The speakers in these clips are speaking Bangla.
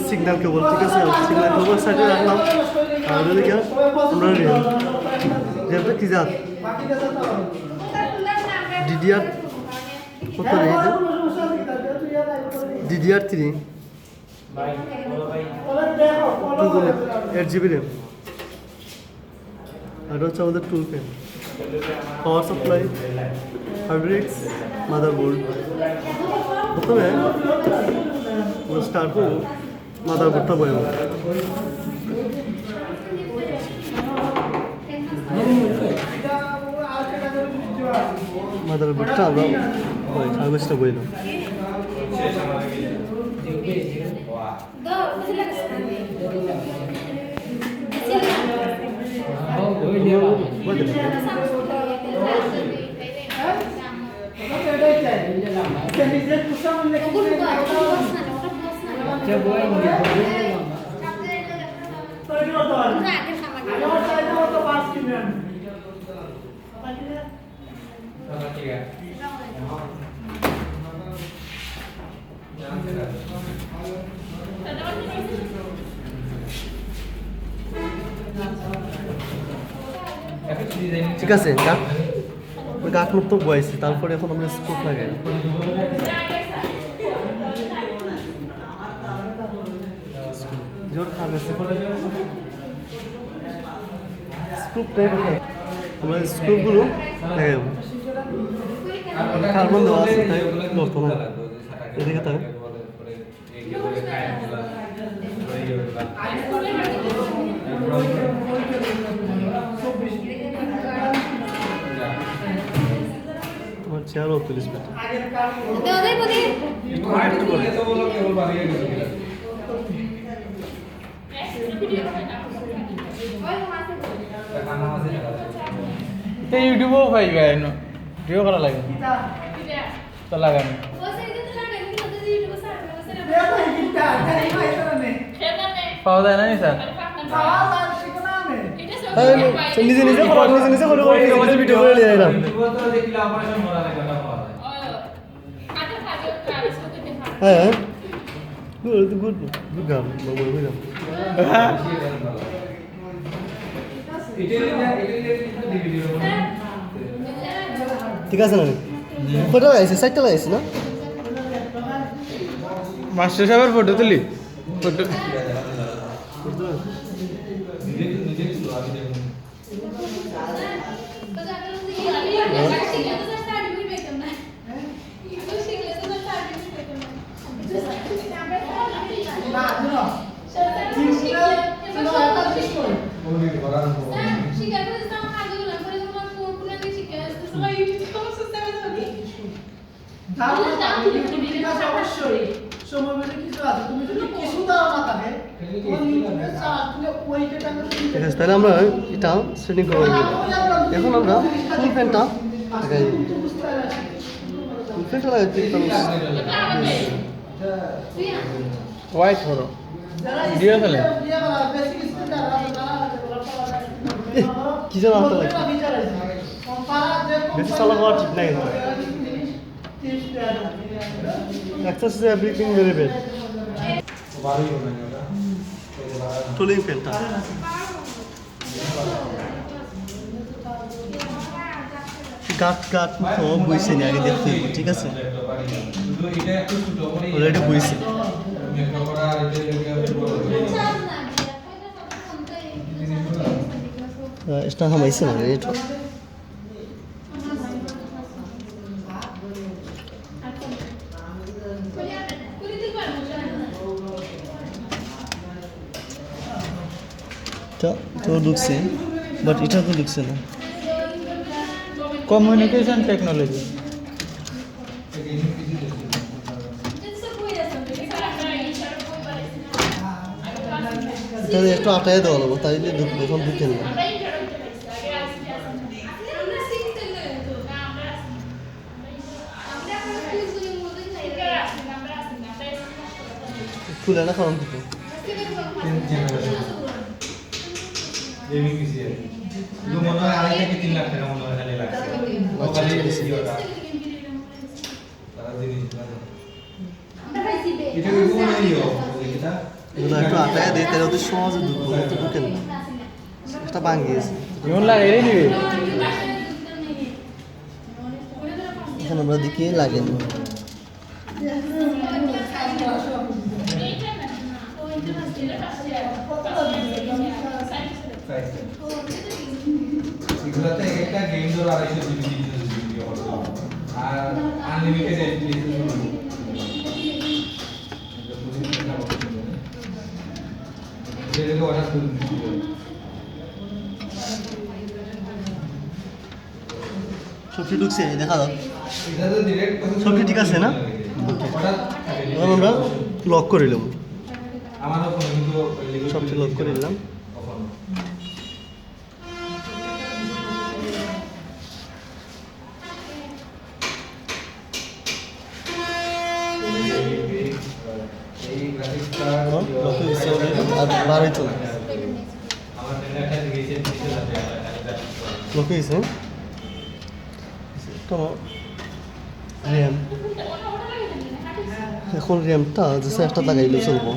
সিগন্যাল কেবল, ঠিক আছে? সিগন্যাল কেবল সাইডে রাখলাম। আর ওদিকে আমরা যেটা কি জাত ডিডিআর কত রে? DDR3 8GB RAM. আর হচ্ছে আমাদের টুল পেন, পাওয়ার সাপ্লাই, হার্ডরিক্স, মাদারবোর্ড। প্রথমে স্টার্ট করবো মাদারবোর্ডটা বইব। মাদারবোর্ডটা আমরা হার্ডওয়্যারটা বইলাম। ঠিক আছে, গাছ মতো বয়েছি। তারপরে এখন আমরা স্ক্রুপ লাগাই। আমরা স্ক্রুপগুলো লাগাই কার্বন দেওয়া আছে, তাই নষ্ট না। এদিকে তাই তোমার চেয়ারও পুলিশ বেটা। ইউটিউবও পাইবে ভিডিও করা লাগে তো লাগানো পাওয়া যায় না স্যার? নিজে নিজে করো, নিজে নিজে করো, নিজে ভিডিও করে নিয়ে এলাম। হ্যাঁ গুড গুড গুড গান বুঝলাম। ঠিক আছে না? ফটো লাগাইছে, সাইডটা লাগাইছে না? মাস্টার সাহেবের ফটো তুলি ফটো তাহলে আমরা এটা সেটিং করে নিই। এখন আমরা ফুল ফ্যানটা লাগাই দিই। ফুল ফ্যানটা লাগাইতে হোয়াইট করো ভিডিও খেলে কি যেন হাতে লাগে, বেশি চালা হওয়া ঠিক নাই। কিন্তু access everything very bed. Tooling ফ্যানটা গাট তো বইছে নি, আগে দেখতে হবে। ঠিক আছে, অলরেডি বইছে। এটা হামাইছে না এটা। তো ঢুকছে, বাট এটা তো ঢুকছে না। কমিউনিকেশন টেকনোলজি এটা একটু আটায় দেওয়া লাগবো, তাইলে ঢুকবে, এখন ঢুকে না। খুলে না খাওয়ান দিতে এগুলো একটু আটায় দিই তাহলে ওদের সহজে ঢুকবো তো ঢুকেন না একটা ভাঙিয়েছে যেমন লাগে এটাই নিবি এখন আমরা দেখি লাগেন এগুলোতে একটা গেম ধরো 250 জিবি ভিডিও হলো আর আনলিমিটেড যেটাকে অর্ডার করে দিতে সবজি ঢুকছে দেখা দাও এটা তো ডাইরেক্ট সবজি ঠিক আছে না অর্ডার এখন আমরা লক করে নিলাম আমারও ফোন কিন্তু সবজি লক করে নিলাম এই গ্রাফিক্স কার্ড লক হয়ে গেছে আর বারোই চলে আমার একটা দিয়েছে লক হয়ে গেছে তো র্যাম এখন র্যামটা যে একটা লাগাইলে চলবো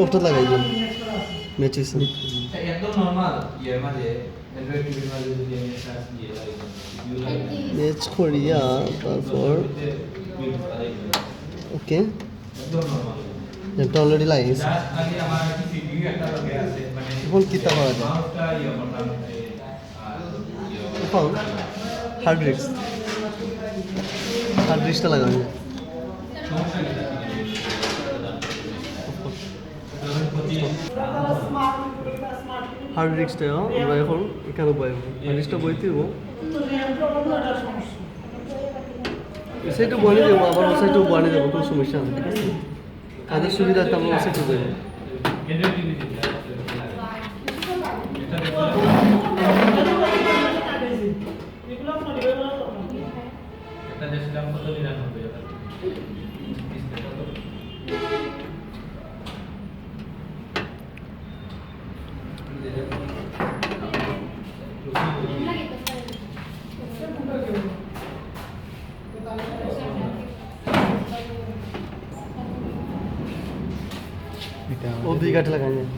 ওটা লাগাইলাম ম্যাচ হয়েছে একদম নরমাল ইয়ার মাঝে অ্যান্ড্রয়েড টিভির মাঝে যদি আমি সার্চ দিয়ে লাগে ম্যাচ করিয়া তারপর ওকে একদম নরমাল র্যামটা অলরেডি লাগিয়েছে জাস্ট আগে আমার একটা সিপিইউ একটা লগে আছে মানে এখন কিতা করা যায় মাউসটা ইয়ে করলাম এখন হার্ড ডিস্কটা লাগানো যায় হার্ড ডিস্কটা আমরা এখন এখানে বইব হার্ড ডিস্কটা বইতে দেবো সেটা বনে দেবো আবার ও সাইডেও বনে দেবো কোনো সমস্যা নেই ঠিক আছে তাদের সুবিধা আমরা ও সাইডে দেবো অ্যান্ড্রয়েড টিভি এটা দেখছিলাম কত 99 টাকা ও দুই কাঠে লাগাই যায়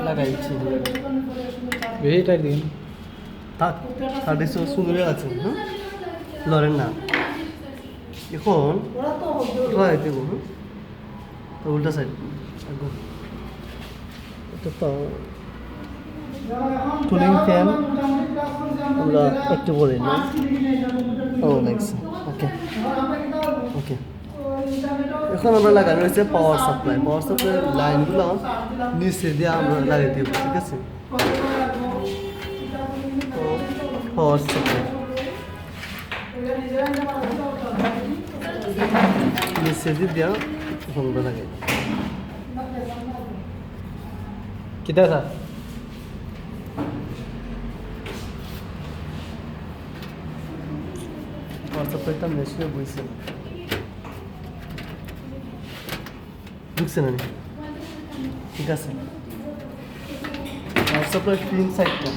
লাগাইছি বেশিটা দিন থাক হার্ড ডিস্ক সুন্দরই আছে হ্যাঁ লরেন না এখন ট্রাই দেবো হ্যাঁ তো উল্টা সাইড একদম এটা তো কুলিং ফ্যান আমরা একটু বলে নিই ও লাগছে ওকে ওকে এখন আমরা লাগানো হয়েছে পাওয়ার সাপ্লাই লাইনগুলো নিচে দিয়ে আমরা লাগিয়ে দেবো ঠিক আছে পাওয়ার সাপ্লাই নিচে দিয়ে দেওয়া এখন আমরা লাগাই কিতা স্যার পাওয়ার সাপ্লাইটা মেশিনে বইছে ঢুকছে না ঠিক আছে পাওয়ার সাপ্লাই পিন সাইডটা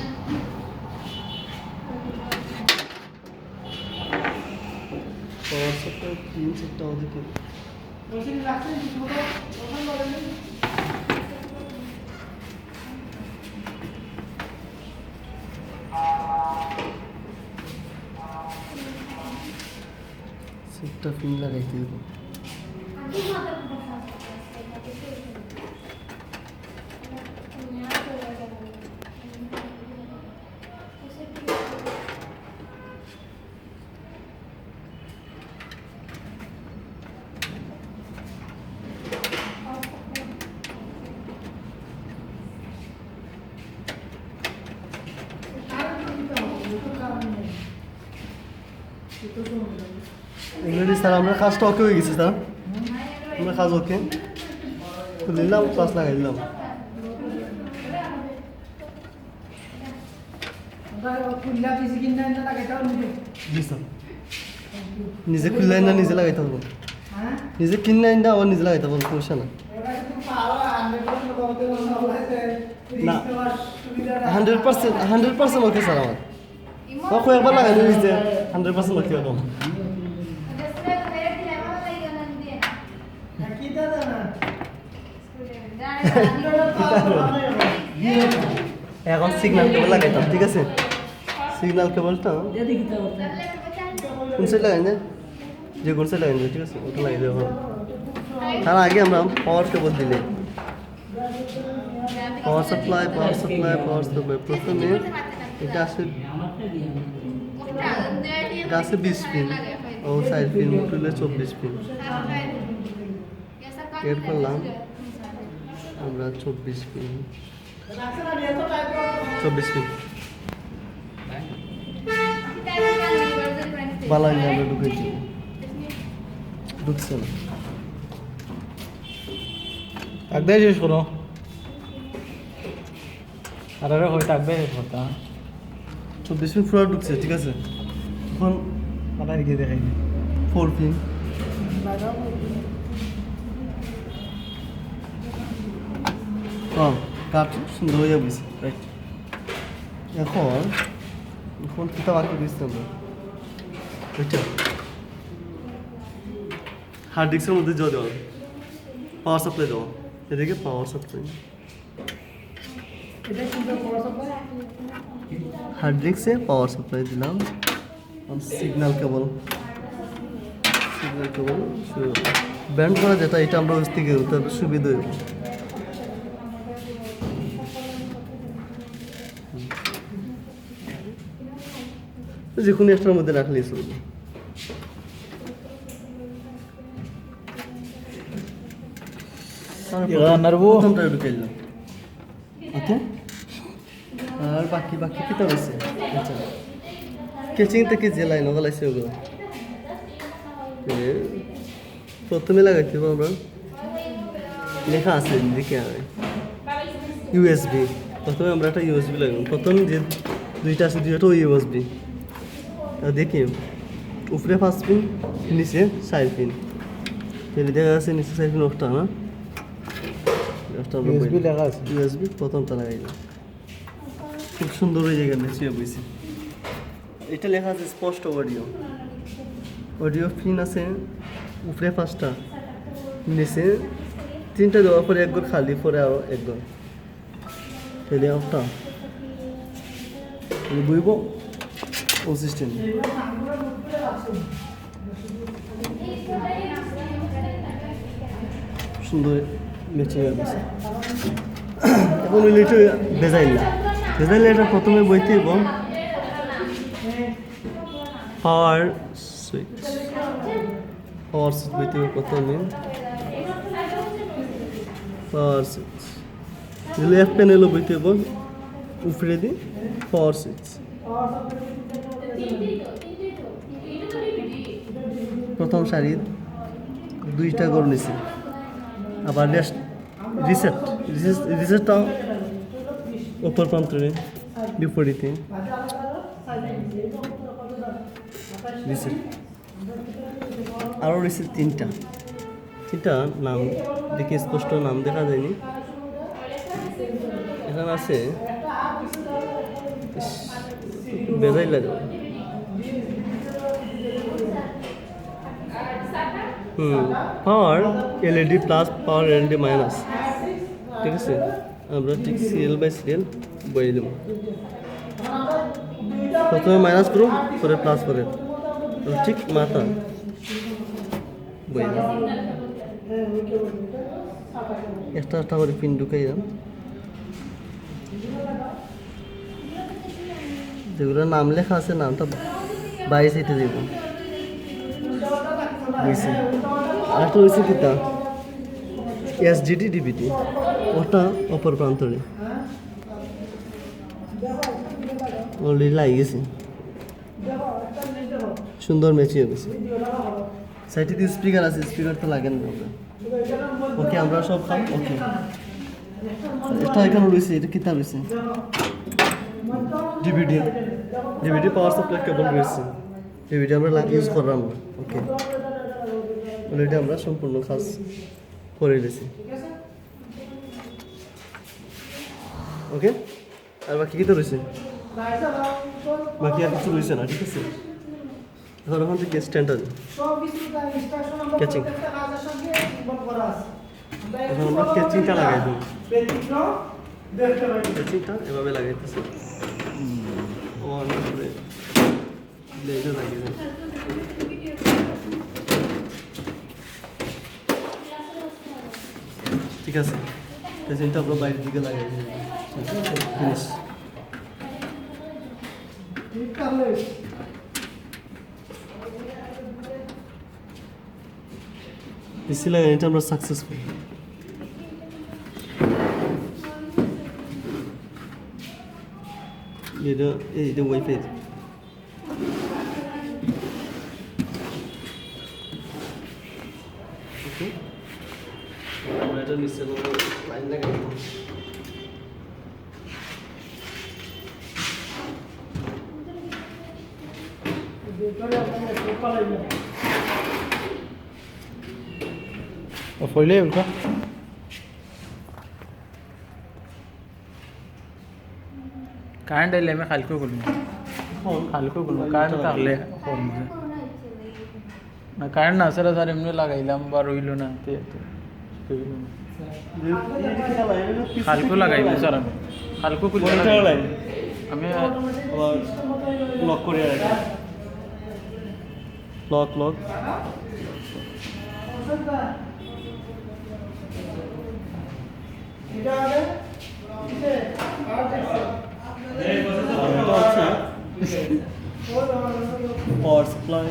পাওয়ার সাপ্লাই পিন সাইডটা ওদিকে সেটটা পিন লাগাইতে দেবো স্যার আমরা কাজটা ওকে হয়ে গেছি স্যার আমরা কাজ ওকে খুলে নিলাম প্লাস লাগাই দিলাম জি স্যার নিজে খুললে না নিজে লাগাইতে পারবো নিজে কিনলে না আবার নিজে লাগাইতে পারবো সমস্যা না না 100% ওকে স্যার আমার কয়েকবার লাগাইলে নিজে 100% ওকে হবে এখন সিগন্যাল কেবল লাগাইতাম ঠিক আছে সিগন্যাল কেবলটা কোন সাইড লাগাই না যে কোন সাইড লাগাই ঠিক আছে ওটা লাগিয়ে দেবো তার আগে আমরা পাওয়ার কেবল দিলে পাওয়ার সাপ্লাই প্রথমে এটা আছে 20 পিন ও সাইড পিন তুলে 24 পিন এর করলাম আমরা 24 পিন বালাই না আমরা ঢুকেছি ঢুকছে না একদাই শেষ করো আর আরে হয়তো একদাই শেষ করতা 24 পিন পুরো ঢুকছে ঠিক আছে এখন মাথায় গিয়ে দেখাই 4 পিন কাট সুন্দর হয়ে যাবে রাইট এখন কিতা বাকি দিচ্ছি আমরা বুঝছো হার্ড ডিস্কের মধ্যে জল দেওয়া পাওয়ার সাপ্লাই দেওয়া এদিকে পাওয়ার সাপ্লাই হার্ড ডিস্কে পাওয়ার সাপ্লাই দিলাম সিগন্যাল কেবল ব্যান্ড করা যেটা এটা আমরা ওই থেকে সুবিধা হইব যে কোনো একটার মধ্যে রাখলেই চলবে প্রথমটা ঢুকে দিলাম ওকে আর বাকি কিতা হয়েছে আচ্ছা কেচিং থেকে যে লাইন ওগুলাইছে ওগুলো প্রথমে লাগাইতে হবে আমরা লেখা আছে দিকে ইউএসবি প্রথমে আমরা একটা ইউএসবি লাগাবো প্রথম যে দুইটা আছে দুইটাও ইউএসবি দেখি উপরে 5 পিন নিচে 4 পিন তাহলে দেখা যাচ্ছে নিচে 4 পিন ওটা না ইউএসবি লেখা আছে ইউএসবি প্রথমটা লাগাই খুব সুন্দর ওই জায়গায় মেচিয়ে বইছে এটা লেখা আছে স্পষ্ট অডিও পিন আছে উপরে 5টা নিচে 3টা দেওয়ার পরে একবার খালি পরে আরও একবার তাহলে একটা বুঝব ও সিস্টেম সুন্দর মেচিয়ে গেছে এখন ওই লিটু বেজাইলা এটা প্রথমে বইতে এবং পাওয়ার সুইচ বইতে হবে প্রথমে পাওয়ার সুইচ লেফট প্যানেলও বইতে এবং উপরে দিই পাওয়ার সুইচ প্রথম সারির 2টা করে নিছি আবার রিসেটটা উপর প্রান্তে বিপরীতে রিসেট আরও রিসেট 3টা নাম দেখে স্পষ্ট নাম দেখা যায়নি এখানে আছে বেজাই লাগে পাওয়ার এলইডি প্লাস পাওয়ার এলইডি মাইনাস ঠিক আছে আমরা ঠিক সিরিয়াল বই দেব প্রথমে মাইনাস করো পরে প্লাস করে ঠিক মাথা বই দেব একটা করে পিন ঢুকাই দাম যেগুলো নাম লেখা আছে নামটা 22 এটা দেব বুঝছি আরেকটা হয়েছে কিতা এসডিডি ডিভিডি ওটা অপর প্রান্তরে অলরেডি লাগিয়ে গেছে সুন্দর ম্যাচিয়ে গেছে সাইডে দিয়ে স্পিকার আছে, স্পিকার তো লাগে না আপনার। ওকে আমরা সব খাম। ওকে এটা এখানে রয়েছে, এটা কিতা রয়েছে? ডিভিডি, ডিভিডি পাওয়ার সাপ্লাই কেবল রয়েছে। ডিভিডি আমরা ইউজ করলাম না। ওকে অলরেডি আমরা সম্পূর্ণ কাজ করে দিয়েছি। ওকে আর বাকি কি তো রয়েছে? বাকি আর কিছু রয়েছে না, ঠিক আছে। এখন ওখান থেকে স্ট্যান্ড আছে ক্যাচিং, এখন আমরা ক্যাচিংটা লাগাই দেবো। ক্যাচিংটা এভাবে লাগাইতেছি, লাগিয়ে দেয়। ঠিক আছে, ক্যাচিংটা আমরা বাইরের দিকে লাগাই দিই। ফিনিশ। এসি লাগাইটা আমরা সাকসেসফুল। এটা ওয়াইফাই। ওকে আমরা এটা নিচে লাইন লাগাই দেবো। ফইলে উল্কা কারেন্ট আইলে আমি খালকে খুলবো, খালকে খুলবো। কারেন্ট থাকলে না, কারেন্ট না আসলে স্যার এমনি লাগাইলাম বা রইল না, খালকো লাগাইলাম স্যার। আমি খালকো খুলবো, আমি লক করে রাখি। লক লক পাওয়ার সাপ্লাই,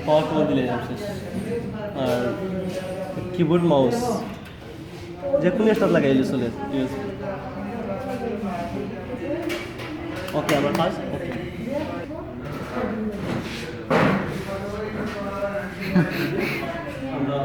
পাওয়ার করে দিলে শেষ। আর কিবোর্ড মাউস যে কোনো একটা লাগাইলে চলে। ওকে আমার কাজ ওকে। আমরা